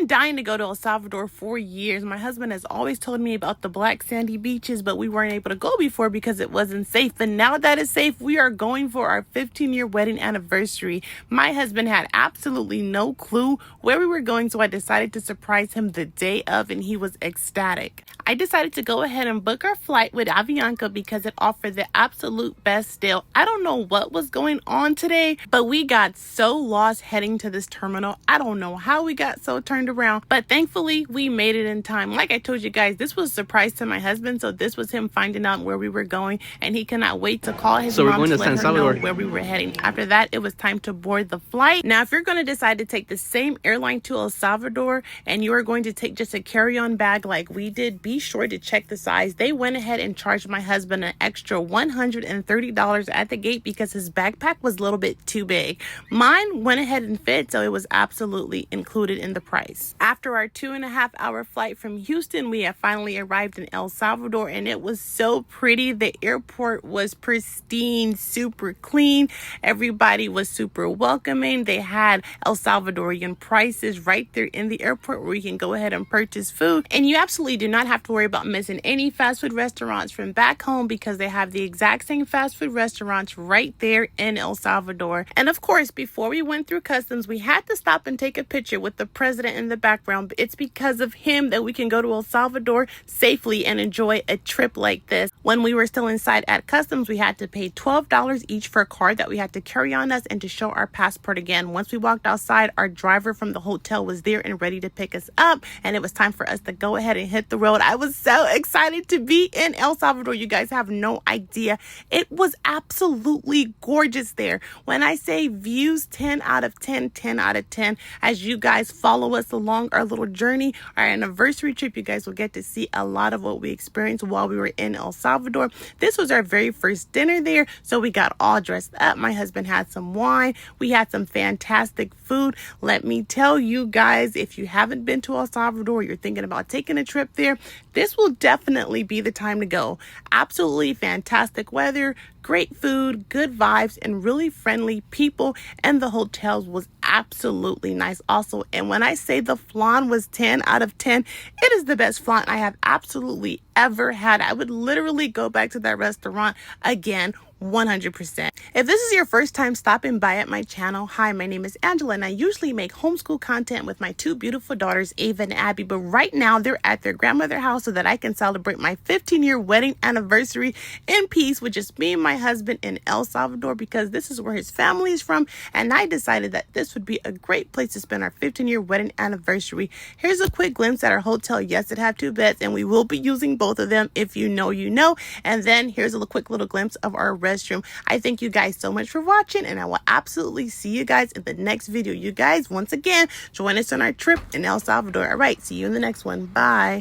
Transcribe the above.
dying to go to El Salvador for years. My husband has always told me about the black sandy beaches, but we weren't able to go before because it wasn't safe. But now that it's safe, we are going for our 15-year wedding anniversary. My husband had absolutely no clue where we were going, so I decided to surprise him the day of, and he was ecstatic. I decided to go ahead and book our flight with Avianca because it offered the absolute best deal. I don't know what was going on today, but we got so lost heading to this terminal. I don't know how we got so turned around, but thankfully we made it in time. Like I told you guys, this was a surprise to my husband, so this was him finding out where we were going, and he cannot wait to call his mom to let her know where we were heading. After that, it was time to board the flight. Now, if you're going to decide to take the same airline to El Salvador and you are going to take just a carry-on bag like we did, be sure to check the size. They went ahead and charged my husband an extra $130 at the gate because his backpack was a little bit too big. Mine went ahead and fit, so it was absolutely included in the price. After our 2.5-hour flight from Houston, we have finally arrived in El Salvador, and it was so pretty. The airport was pristine, super clean. Everybody was super welcoming. They had El Salvadorian prices right there in the airport where you can go ahead and purchase food. And you absolutely do not have to worry about missing any fast food restaurants from back home because they have the exact same fast food restaurants right there in El Salvador. And of course, before we went through customs, we had to stop and take a picture with the president in the background. It's because of him that we can go to El Salvador safely and enjoy a trip like this. When we were still inside at customs, we had to pay $12 each for a card that we had to carry on us and to show our passport again. Once we walked outside, our driver from the hotel was there and ready to pick us up, and it was time for us to go ahead and hit the road. I was so excited to be in El Salvador. You guys have no idea. It was absolutely gorgeous there. When I say views, 10 out of 10, 10 out of 10. As you guys follow us along our little journey, our anniversary trip, you guys will get to see a lot of what we experienced while we were in El Salvador. This was our very first dinner there, so we got all dressed up. My husband had some wine. We had some fantastic food. Let me tell you guys, if you haven't been to El Salvador, you're thinking about taking a trip there, this will definitely be the time to go. Absolutely fantastic weather, great food, good vibes, and really friendly people. And the hotels was absolutely nice also. And when I say the flan was 10 out of 10, it is the best flan I have absolutely ever had. I would literally go back to that restaurant again 100%. If this is your first time stopping by at my channel, hi, my name is Angela, and I usually make homeschool content with my two beautiful daughters, Ava and Abby, but right now they're at their grandmother's house so that I can celebrate my 15-year wedding anniversary in peace with just me and my husband in El Salvador, because this is where his family is from, and I decided that this would be a great place to spend our 15-year wedding anniversary. Here's a quick glimpse at our hotel. Yes, it have 2 beds, and we will be using both of them. If you know, you know. And then here's a quick little glimpse of our restroom. I thank you guys so much for watching, and I will absolutely see you guys in the next video. You guys, once again, join us on our trip in El Salvador. All right, see you in the next one. Bye.